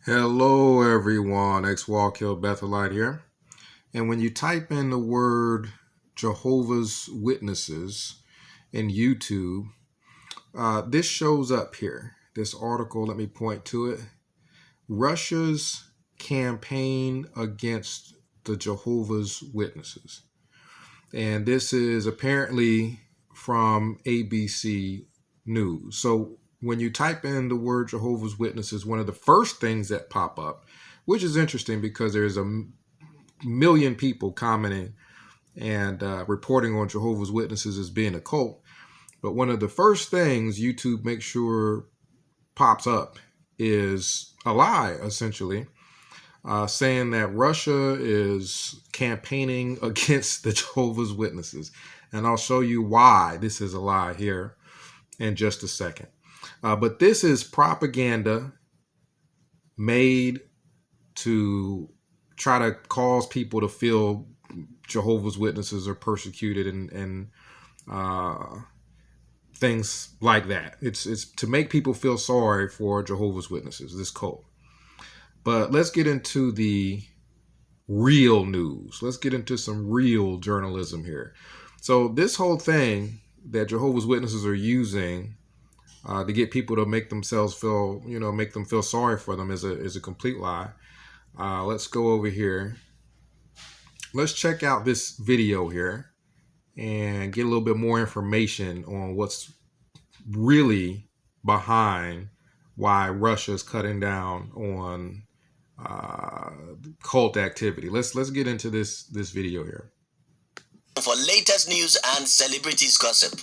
Hello everyone, X-Walk Hill Bethelite here. And when you type in the word Jehovah's Witnesses in YouTube, this shows up here. This article, let me point to it. Russia's campaign against the Jehovah's Witnesses. And this is apparently from ABC News. So when you type in the word Jehovah's Witnesses, one of the first things that pop up, which is interesting because there's a million people commenting and reporting on Jehovah's Witnesses as being a cult. But one of the first things YouTube makes sure pops up is a lie, essentially, saying that Russia is campaigning against the Jehovah's Witnesses. And I'll show you why this is a lie here in just a second. But this is propaganda made to try to cause people to feel Jehovah's Witnesses are persecuted and things like that. It's to make people feel sorry for Jehovah's Witnesses, this cult. But let's get into the real news. Let's get into some real journalism here. So this whole thing that Jehovah's Witnesses are using to get people to make themselves feel, make them feel sorry for them is a complete lie. Let's go over here. Let's check out this video here and get a little bit more information on what's really behind why Russia is cutting down on cult activity. Let's get into this video here. For latest news and celebrities gossip.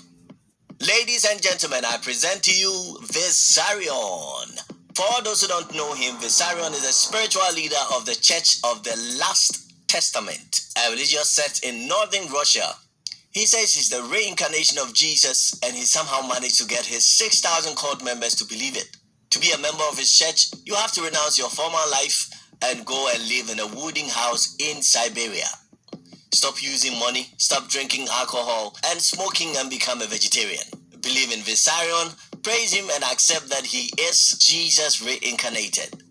Ladies and gentlemen, I present to you Vissarion. For those who don't know him, Vissarion is a spiritual leader of the Church of the Last Testament, a religious sect in northern Russia. He says he's the reincarnation of Jesus, and he somehow managed to get his 6,000 cult members to believe it. To be a member of his church, you have to renounce your former life and go and live in a wooden house in Siberia. Stop using money, stop drinking alcohol and smoking, and become a vegetarian. Believe in Vissarion, praise him, and accept that he is Jesus reincarnated.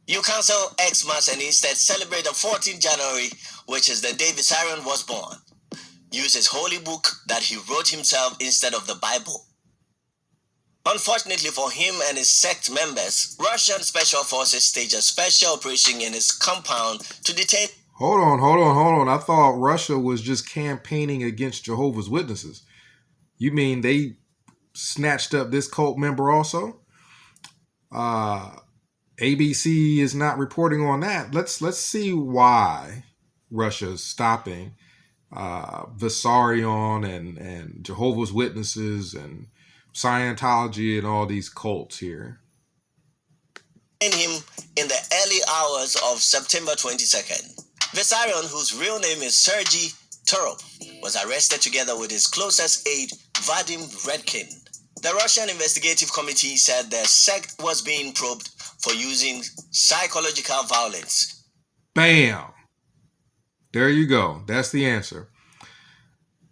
You cancel Xmas and instead celebrate the 14th January, which is the day Vissarion was born. Use his holy book that he wrote himself instead of the Bible. Unfortunately for him and his sect members, Russian special forces staged a special operation in his compound to detain... Hold on. I thought Russia was just campaigning against Jehovah's Witnesses. You mean they snatched up this cult member also? ABC is not reporting on that. Let's see why Russia's stopping Vissarion and Jehovah's Witnesses and Scientology and all these cults here. Him in the early hours of September 22nd. Vissarion, whose real name is Sergei Turov, was arrested together with his closest aide, Vadim Redkin. The Russian Investigative Committee said their sect was being probed for using psychological violence. Bam! There you go. That's the answer.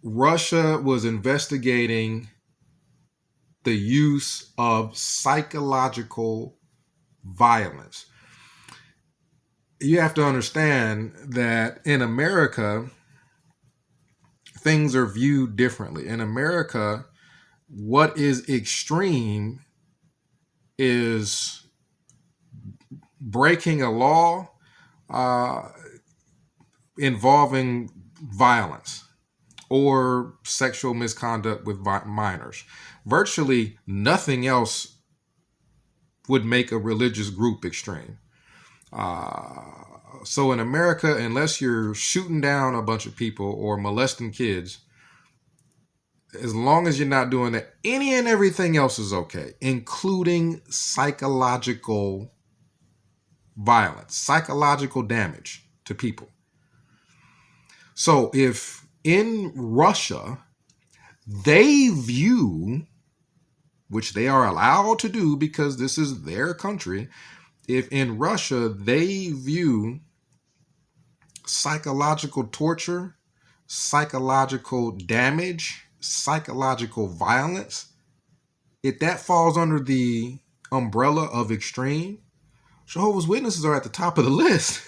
Russia was investigating the use of psychological violence. You have to understand that in America, things are viewed differently. In America, what is extreme is breaking a law involving violence or sexual misconduct with minors. Virtually nothing else would make a religious group extreme. So in America, unless you're shooting down a bunch of people or molesting kids, as long as you're not doing that, any and everything else is okay, including psychological violence, psychological damage to people. So if in Russia, they view, which they are allowed to do because this is their country, if in Russia they view psychological torture, psychological damage, psychological violence, if that falls under the umbrella of extreme, Jehovah's Witnesses are at the top of the list.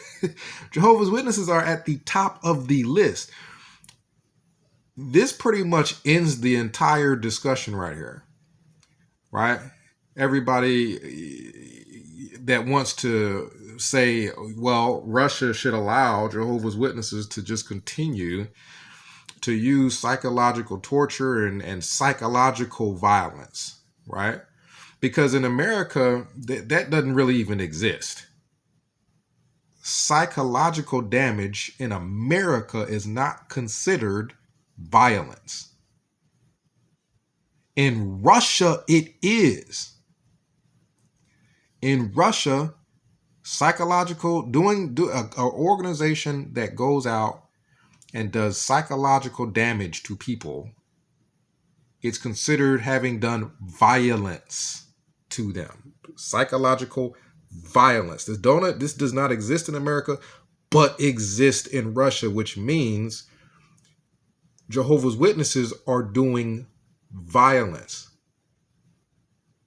Jehovah's Witnesses are at the top of the list. This pretty much ends the entire discussion right here, right? Everybody that wants to say, well, Russia should allow Jehovah's Witnesses to just continue to use psychological torture and psychological violence, right? Because in America, that doesn't really even exist. Psychological damage in America is not considered violence. In Russia, it is. In Russia, an organization that goes out and does psychological damage to people, it's considered having done violence to them. Psychological violence. This does not exist in America, but exists in Russia, which means Jehovah's Witnesses are doing violence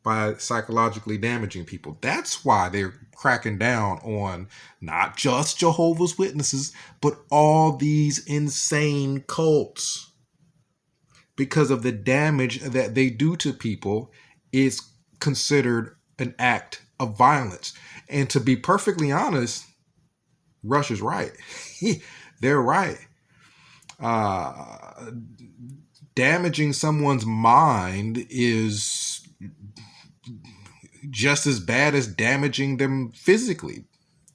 by psychologically damaging people. That's why they're cracking down on not just Jehovah's Witnesses, but all these insane cults. Because of the damage that they do to people is considered an act of violence. And to be perfectly honest, Russia's right. They're right. Damaging someone's mind is just as bad as damaging them physically.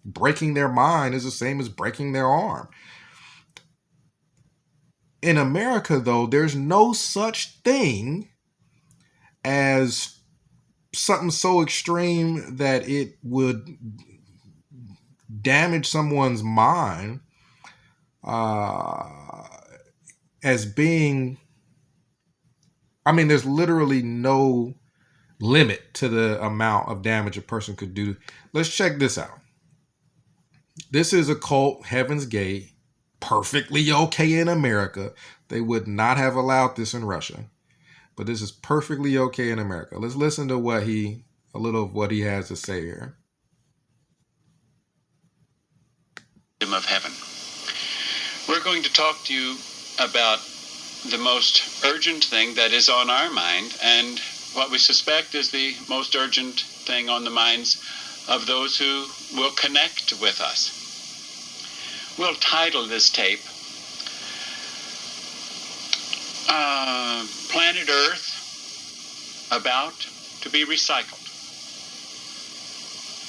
Breaking their mind is the same as breaking their arm. In America, though, there's no such thing as something so extreme that it would damage someone's mind as being, there's literally no limit to the amount of damage a person could do. Let's check this out. This is a cult, Heaven's Gate, perfectly okay in America. They would not have allowed this in Russia, but this is perfectly okay in America. Let's listen to a little of what he has to say here. Of heaven. We're going to talk to you about the most urgent thing that is on our mind, and what we suspect is the most urgent thing on the minds of those who will connect with us. We'll title this tape Planet Earth About to be Recycled.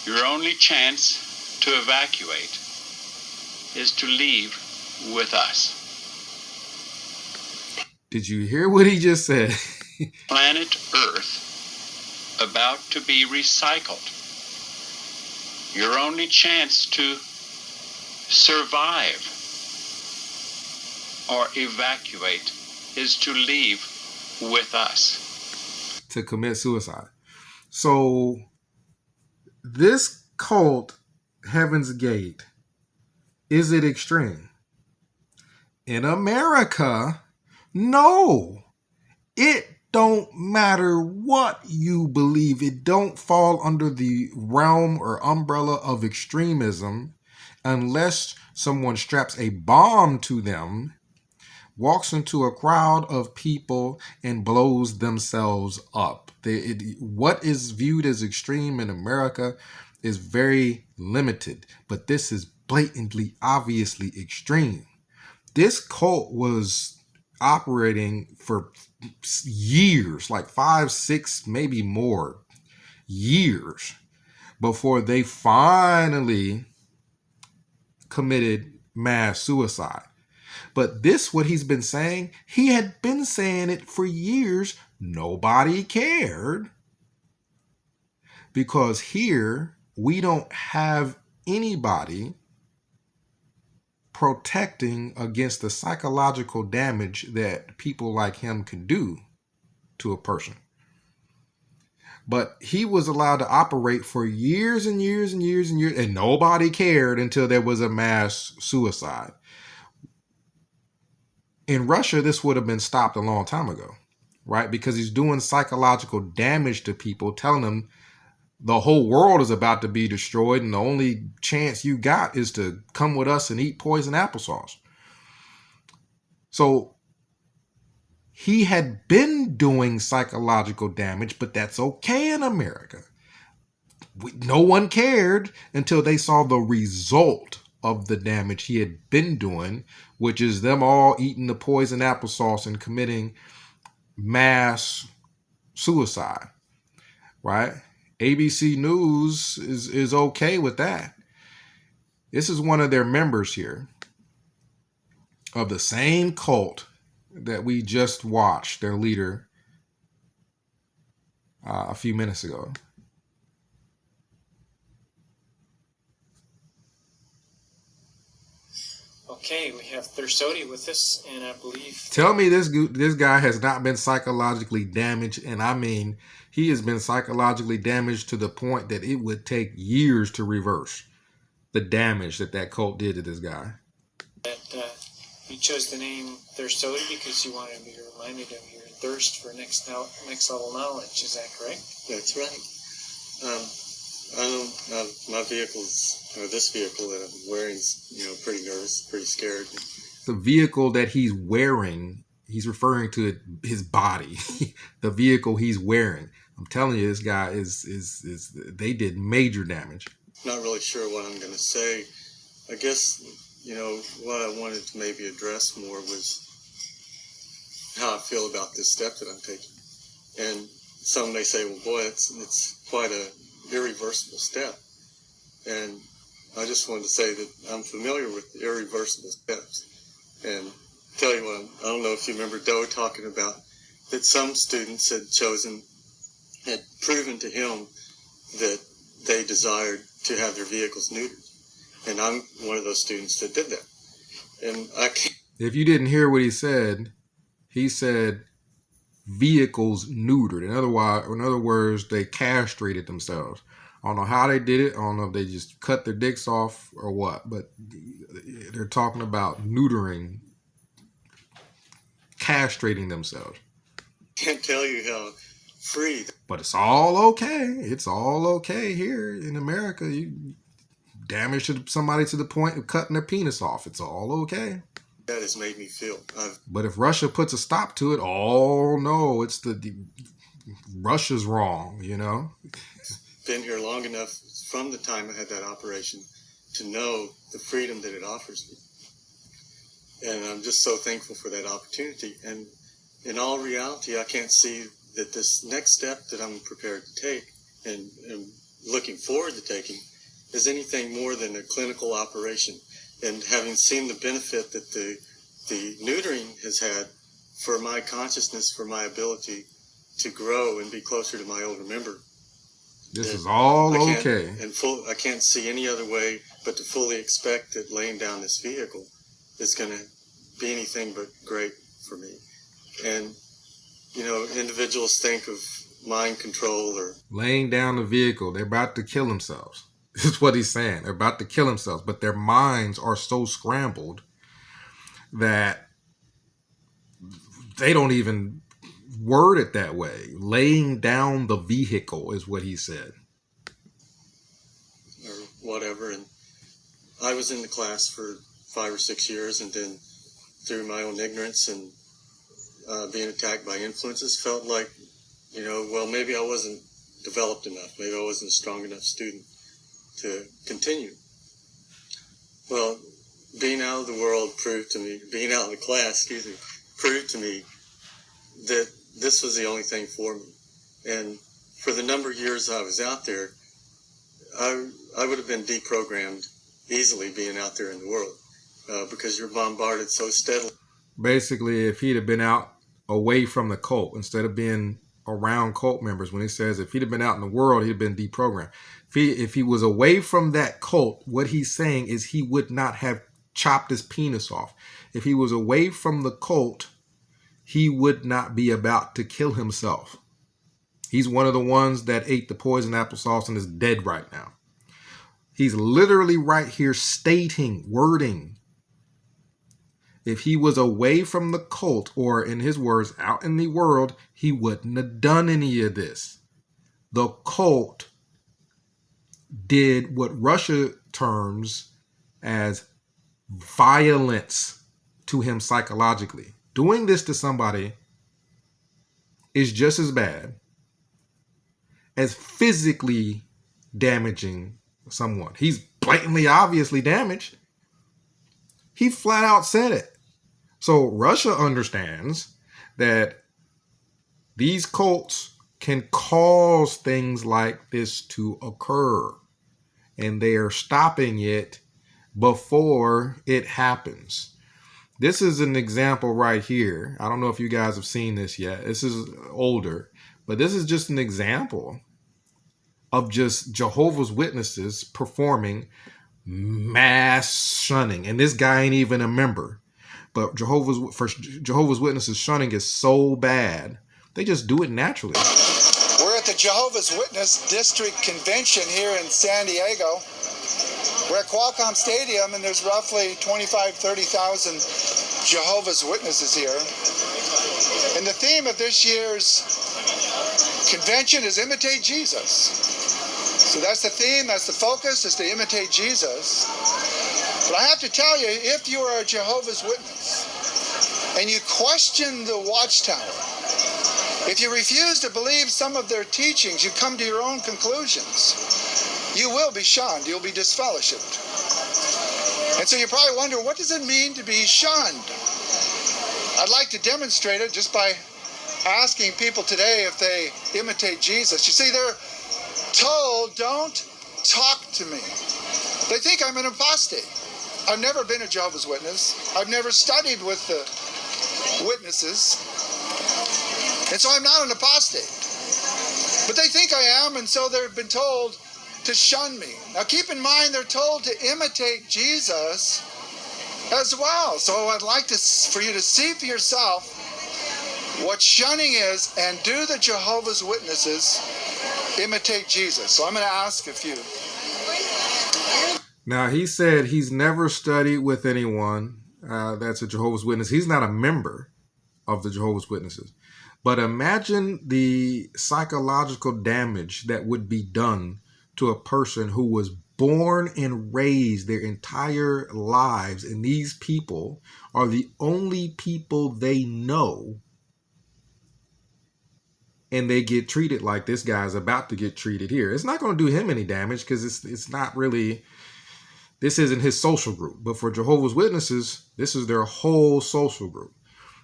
Your only chance to evacuate is to leave with us. Did you hear what he just said? Planet Earth about to be recycled. Your only chance to survive or evacuate is to leave with us. To commit suicide. So this cult, Heaven's Gate, is it extreme? In America, no. It don't matter what you believe. It don't fall under the realm or umbrella of extremism unless someone straps a bomb to them, walks into a crowd of people, and blows themselves up. What is viewed as extreme in America is very limited, but this is blatantly, obviously extreme. This cult was operating for years, like 5, 6, maybe more years, before they finally committed mass suicide. But what he's been saying, he had been saying it for years. Nobody cared. Because here, we don't have anybody protecting against the psychological damage that people like him can do to a person. But he was allowed to operate for years and years and years and years, and nobody cared until there was a mass suicide. In Russia, this would have been stopped a long time ago, right? Because he's doing psychological damage to people, telling them The whole world is about to be destroyed, and the only chance you got is to come with us and eat poison applesauce. So he had been doing psychological damage, but that's okay in America. No one cared until they saw the result of the damage he had been doing, which is them all eating the poison applesauce and committing mass suicide, right? ABC News is okay with that. This is one of their members here of the same cult that we just watched, their leader, a few minutes ago. Okay, we have Thursody with us, and I believe... Tell me this guy has not been psychologically damaged, and I mean, he has been psychologically damaged to the point that it would take years to reverse the damage that cult did to this guy. That you chose the name Thursody because you wanted to be reminded of your thirst for next level knowledge. Is that correct? That's right. My vehicle's, or this vehicle that I'm wearing is, pretty nervous, pretty scared. The vehicle that he's wearing, he's referring to his body, the vehicle he's wearing. I'm telling you, this guy is they did major damage. Not really sure what I'm going to say. I guess, what I wanted to maybe address more was how I feel about this step that I'm taking. And some may say, well, boy, it's quite a irreversible step. And I just wanted to say that I'm familiar with irreversible steps. And tell you what, I don't know if you remember Doe talking about that some students had proven to him that they desired to have their vehicles neutered. And I'm one of those students that did that. And I can't... If you didn't hear what he said vehicles neutered. In other words, they castrated themselves. I don't know how they did it. I don't know if they just cut their dicks off or what, but they're talking about neutering, castrating themselves. Can't tell you how free. But it's all okay. It's all okay here in America. You damage somebody to the point of cutting their penis off. It's all okay. That has made me feel. But if Russia puts a stop to it, oh no, it's Russia's wrong, Been here long enough from the time I had that operation to know the freedom that it offers me. And I'm just so thankful for that opportunity. And in all reality, I can't see that this next step that I'm prepared to take and looking forward to taking is anything more than a clinical operation. And having seen the benefit that the neutering has had for my consciousness, for my ability to grow and be closer to my older member. This is all okay. I can't see any other way but to fully expect that laying down this vehicle is going to be anything but great for me. And, individuals think of mind control or... Laying down the vehicle. They're about to kill themselves. This is what he's saying. They're about to kill themselves, but their minds are so scrambled that they don't even word it that way. Laying down the vehicle is what he said. Or whatever. And I was in the class for 5 or 6 years, and then through my own ignorance and being attacked by influences, felt like, maybe I wasn't developed enough. Maybe I wasn't a strong enough student to continue. Well, being out of the world proved to me, being out in the class, proved to me that this was the only thing for me. And for the number of years I was out there, I would have been deprogrammed easily being out there in the world because you're bombarded so steadily. Basically, if he'd have been out away from the cult instead of being around cult members, when he says if he'd have been out in the world, he'd have been deprogrammed. If he was away from that cult, what he's saying is he would not have chopped his penis off. If he was away from the cult, he would not be about to kill himself. He's one of the ones that ate the poison applesauce and is dead right now. He's literally right here wording. If he was away from the cult, or in his words, out in the world, he wouldn't have done any of this. The cult did what Russia terms as violence to him psychologically. Doing this to somebody is just as bad as physically damaging someone. He's blatantly, obviously damaged. He flat out said it. So Russia understands that these cults can cause things like this to occur, and they are stopping it before it happens. This is an example right here. I don't know if you guys have seen this yet. This is older, but this is just an example of just Jehovah's Witnesses performing mass shunning. And this guy ain't even a member. But Jehovah's Witnesses shunning is so bad, they just do it naturally. We're at the Jehovah's Witness District Convention here in San Diego. We're at Qualcomm Stadium, and there's roughly 30,000 Jehovah's Witnesses here. And the theme of this year's convention is Imitate Jesus. So that's the theme, that's the focus, is to imitate Jesus. But I have to tell you, if you are a Jehovah's Witness and you question the Watchtower, if you refuse to believe some of their teachings, you come to your own conclusions, you will be shunned, you'll be disfellowshipped. And so you probably wonder, what does it mean to be shunned? I'd like to demonstrate it just by asking people today if they imitate Jesus. You see, they're told, don't talk to me. They think I'm an apostate. I've never been a Jehovah's Witness. I've never studied with the witnesses. And so I'm not an apostate. But they think I am, and so they've been told to shun me. Now keep in mind, they're told to imitate Jesus as well. So I'd like for you to see for yourself what shunning is, and do the Jehovah's Witnesses imitate Jesus? So I'm going to ask a few. Now, he said he's never studied with anyone that's a Jehovah's Witness. He's not a member of the Jehovah's Witnesses. But imagine the psychological damage that would be done to a person who was born and raised their entire lives, and these people are the only people they know, and they get treated like this guy's about to get treated here. It's not going to do him any damage because it's not really, this isn't his social group. But for Jehovah's Witnesses, this is their whole social group.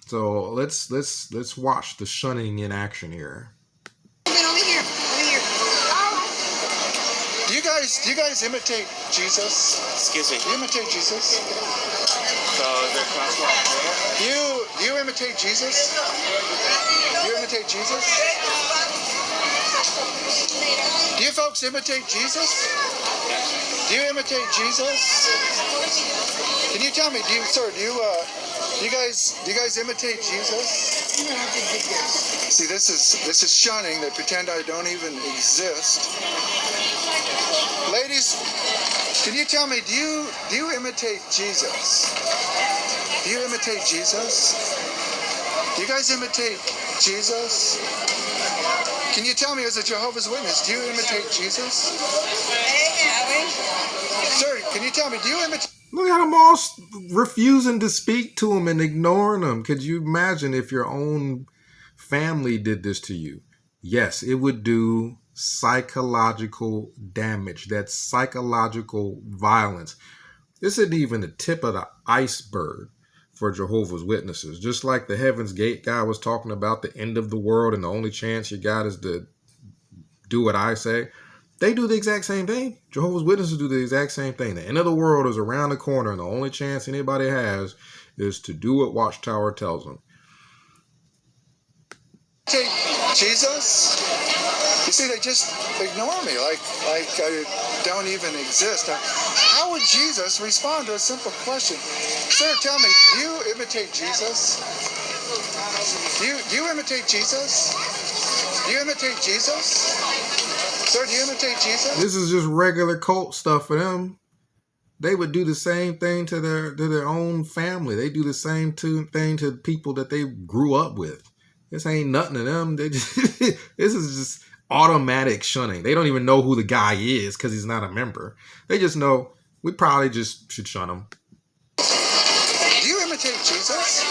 So let's watch the shunning in action here. Do you guys imitate Jesus? Excuse me. Do you imitate Jesus? So they're class. Do you imitate Jesus? Do you imitate Jesus? Do you folks imitate Jesus? Do you imitate Jesus? Can you tell me, do you guys imitate Jesus? See, this is shunning. They pretend I don't even exist. Ladies, can you tell me, do you imitate Jesus? Do you imitate Jesus? Do you guys imitate Jesus? Can you tell me, as a Jehovah's Witness, do you imitate Jesus? Sir, can you tell me, do you imitate? Look at them all refusing to speak to him and ignoring him. Could you imagine if your own family did this to you? Yes, it would do psychological damage. That's psychological violence. This isn't even the tip of the iceberg for Jehovah's Witnesses. Just like the Heaven's Gate guy was talking about the end of the world and the only chance you got is to do what I say. They do the exact same thing. Jehovah's Witnesses do the exact same thing. The end of the world is around the corner, and the only chance anybody has is to do what Watchtower tells them. Jesus? You see, they just ignore me like I don't even exist. How would Jesus respond to a simple question? Sir, tell me, do you imitate Jesus? Do you imitate Jesus? Do you imitate Jesus? Sir, do you imitate Jesus? This is just regular cult stuff for them. They would do the same thing to their own family. They do the same thing to people that they grew up with. This ain't nothing to them. This is just automatic shunning. They don't even know who the guy is because he's not a member. They just know we probably just should shun him. Do you imitate Jesus?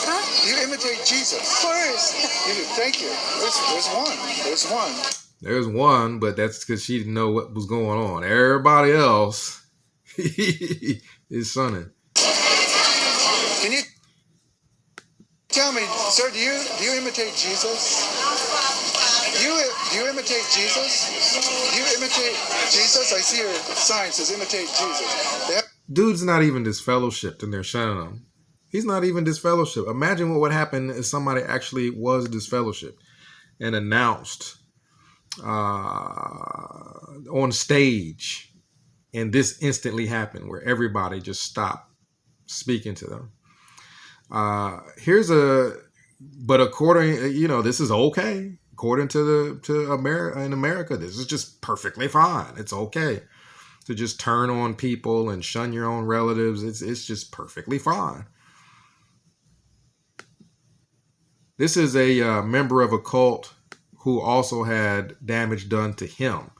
Huh? Do you imitate Jesus? Of course. You do. Thank you. There's one. There's one. There's one, but that's because she didn't know what was going on. Everybody else is shunning. Can you tell me, sir, do you imitate Jesus? Do you imitate Jesus? Do you imitate Jesus? I see your sign says imitate Jesus. Dude's not even disfellowshipped and they're shunning him. He's not even disfellowshipped. Imagine what would happen if somebody actually was disfellowshipped and announced on stage, and this instantly happened where everybody just stopped speaking to them. But according, this is okay. According to America, in America, this is just perfectly fine. It's okay to just turn on people and shun your own relatives. It's just perfectly fine. This is a member of a cult who also had damage done to him.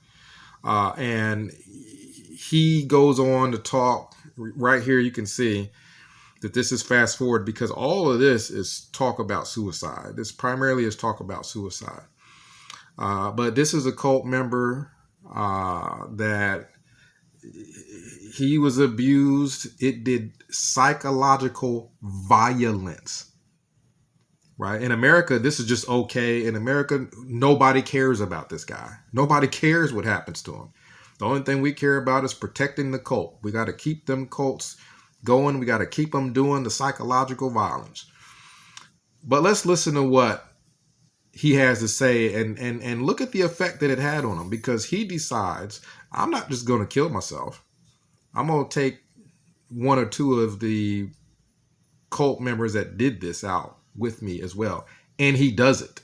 And he goes on to talk. Right here you can see that this is fast forward because all of this is talk about suicide. This primarily is talk about suicide. But this is a cult member that he was abused. It did psychological violence. Right? In America, this is just okay. In America, nobody cares about this guy. Nobody cares what happens to him. The only thing we care about is protecting the cult. We got to keep them cults going. We got to keep them doing the psychological violence. But let's listen to what he has to say and look at the effect that it had on him, because he decides, I'm not just going to kill myself. I'm going to take one or two of the cult members that did this out with me as well. And he does it.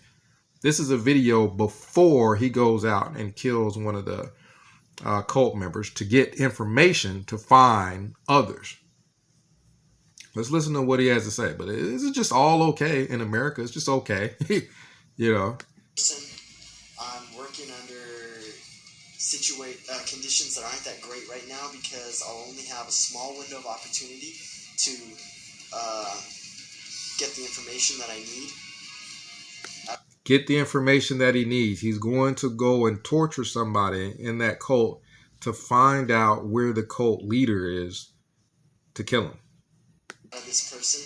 This is a video before he goes out and kills one of the cult members to get information to find others. Let's listen to what he has to say. But this is just all okay in America. It's just okay. I'm working under conditions that aren't that great right now because I'll only have a small window of opportunity to get the information that I need. Get the information that he needs. He's going to go and torture somebody in that cult to find out where the cult leader is to kill him. This person,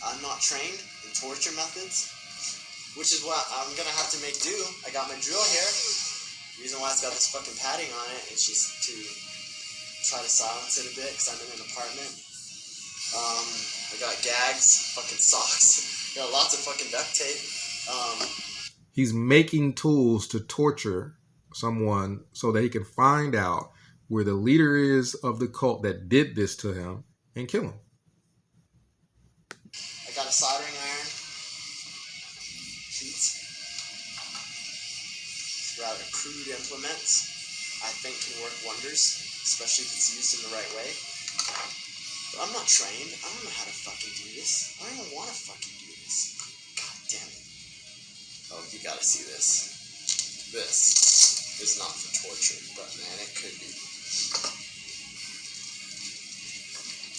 I'm not trained in torture methods, which is what I'm going to have to make do. I got my drill here. The reason why it's got this fucking padding on it is just to try to silence it a bit because I'm in an apartment. I got gags, fucking socks, got lots of fucking duct tape. He's making tools to torture someone so that he can find out where the leader is of the cult that did this to him and kill him. I got a soldering iron. Sheets. Rather crude implements. I think can work wonders, especially if it's used in the right way. But I'm not trained. I don't know how to fucking do this. I don't even want to fucking do this. God damn it. Oh, you gotta see this. This is not for torture, but man, it could be.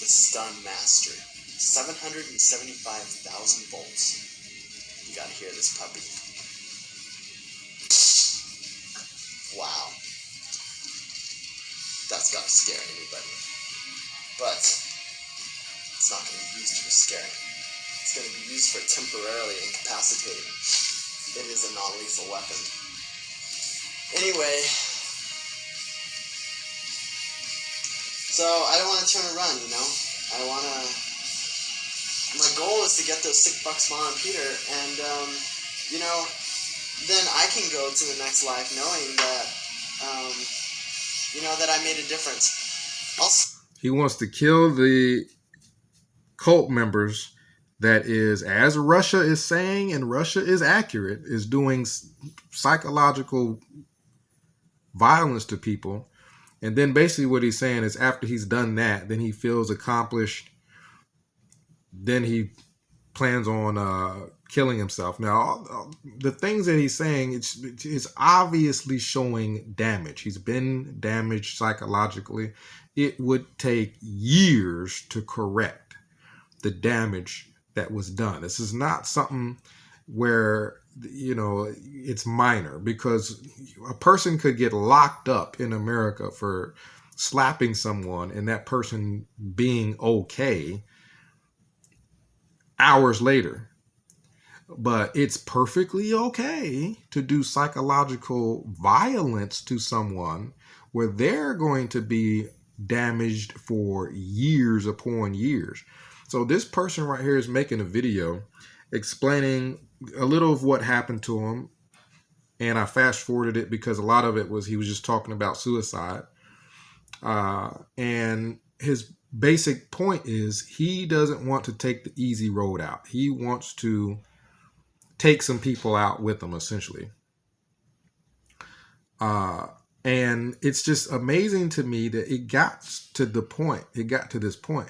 The Stun Master. 775,000 volts. You gotta hear this puppy. Wow. That's gotta scare anybody. But it's not gonna be used for scaring. It's gonna be used for temporarily incapacitating. It is a non-lethal weapon. Anyway, so I don't want to turn and run, you know? My goal is to get those $6 Mom and Peter, and, then I can go to the next life knowing that, that I made a difference. He wants to kill the cult members that is, as Russia is saying, and Russia is accurate, is doing psychological violence to people. And then basically what he's saying is after he's done that, then he feels accomplished. Then he plans on killing himself. Now, the things that he's saying, it's obviously showing damage. He's been damaged psychologically. It would take years to correct the damage that was done. This is not something where, it's minor, because a person could get locked up in America for slapping someone and that person being okay hours later. But it's perfectly okay to do psychological violence to someone where they're going to be damaged for years upon years. So this person right here is making a video explaining a little of what happened to him. And I fast forwarded it because a lot of it was he was just talking about suicide. And his basic point is he doesn't want to take the easy road out. He wants to take some people out with him, essentially. And it's just amazing to me that it got to the point. It got to this point.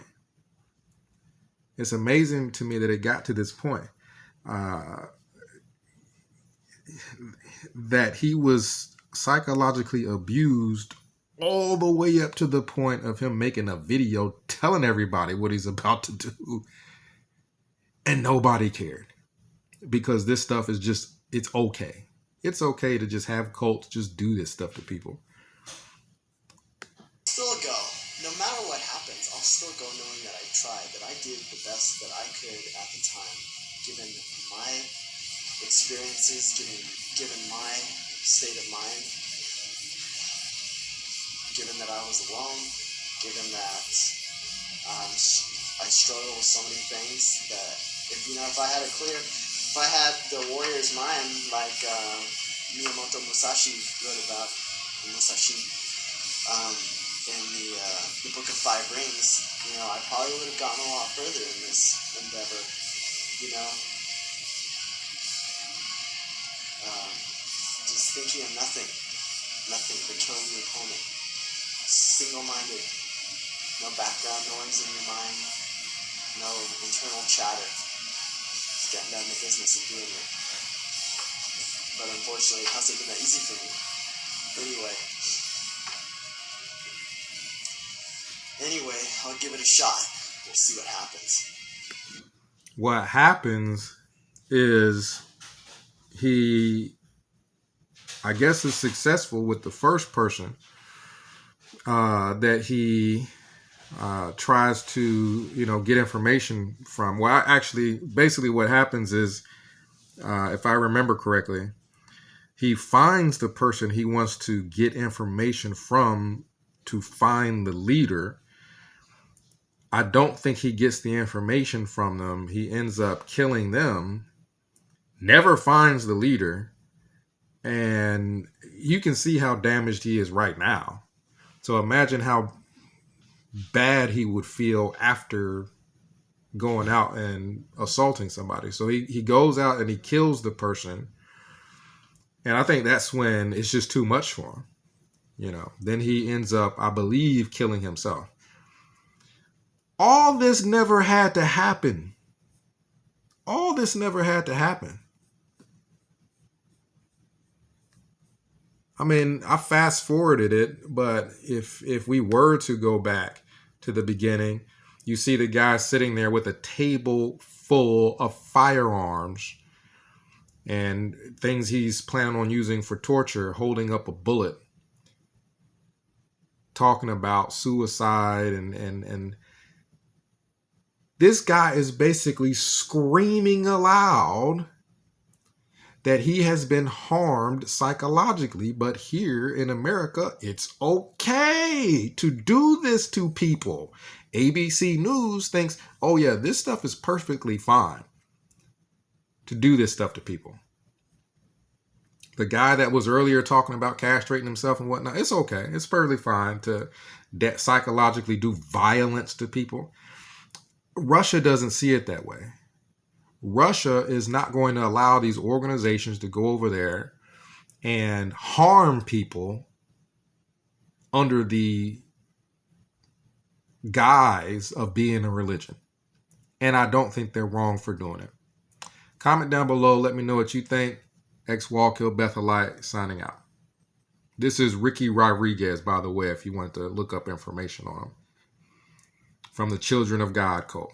It's amazing to me that it got to this point. That he was psychologically abused all the way up to the point of him making a video telling everybody what he's about to do. And nobody cared. Because this stuff is just, it's okay. It's okay to just have cults just do this stuff to people. Still go. No matter what happens, I'll still go knowing that I tried, that I did the best that I could at the time, given my experiences, given my state of mind, given that I was alone, given that I struggle with so many things that if I had the warrior's mind like Miyamoto Musashi wrote about Musashi in the Book of Five Rings, I probably would have gotten a lot further in this endeavor, just thinking of nothing but killing the opponent, single-minded, no background noise in your mind, no internal chatter, just getting down to business and doing it. But unfortunately, it hasn't been that easy for me. Anyway, I'll give it a shot. We'll see what happens. What happens is he, I guess, is successful with the first person that he tries to, get information from. Well, actually, basically what happens is, if I remember correctly, he finds the person he wants to get information from to find the leader. I don't think he gets the information from them. He ends up killing them, never finds the leader, and you can see how damaged he is right now. So imagine how bad he would feel after going out and assaulting somebody. So he goes out and he kills the person. And I think that's when it's just too much for him. Then he ends up, I believe, killing himself. All this never had to happen. All this never had to happen. I mean, I fast forwarded it, but if we were to go back to the beginning, you see the guy sitting there with a table full of firearms and things he's planning on using for torture, holding up a bullet, talking about suicide, and this guy is basically screaming aloud that he has been harmed psychologically, but here in America, it's okay to do this to people. ABC News thinks, oh yeah, this stuff is perfectly fine to do this stuff to people. The guy that was earlier talking about castrating himself and whatnot, it's okay. It's perfectly fine to psychologically do violence to people. Russia doesn't see it that way. Russia is not going to allow these organizations to go over there and harm people under the guise of being a religion. And I don't think they're wrong for doing it. Comment down below. Let me know what you think. X-Wallkill Bethelite signing out. This is Ricky Rodriguez, by the way, if you wanted to look up information on him. From the Children of God cult.